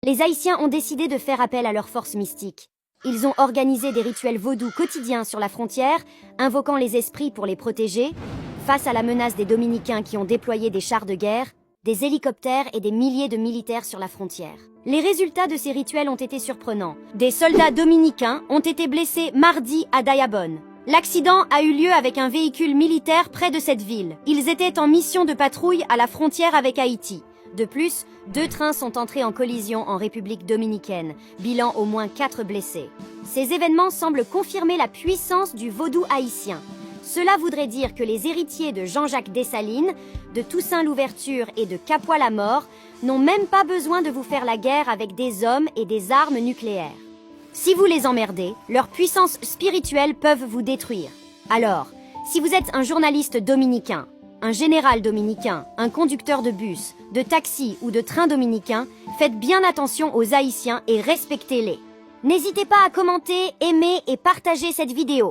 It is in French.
Les Haïtiens ont décidé de faire appel à leurs forces mystiques. Ils ont organisé des rituels vaudous quotidiens sur la frontière, invoquant les esprits pour les protéger, face à la menace des Dominicains qui ont déployé des chars de guerre, des hélicoptères et des milliers de militaires sur la frontière. Les résultats de ces rituels ont été surprenants. Des soldats dominicains ont été blessés mardi à Dayabon. L'accident a eu lieu avec un véhicule militaire près de cette ville. Ils étaient en mission de patrouille à la frontière avec Haïti. De plus, 2 trains sont entrés en collision en République dominicaine, bilan au moins 4 blessés. Ces événements semblent confirmer la puissance du vaudou haïtien. Cela voudrait dire que les héritiers de Jean-Jacques Dessalines, de Toussaint Louverture et de Capois-la-Mort n'ont même pas besoin de vous faire la guerre avec des hommes et des armes nucléaires. Si vous les emmerdez, leurs puissances spirituelles peuvent vous détruire. Alors, si vous êtes un journaliste dominicain, un général dominicain, un conducteur de bus, de taxi ou de train dominicain, faites bien attention aux Haïtiens et respectez-les. N'hésitez pas à commenter, aimer et partager cette vidéo.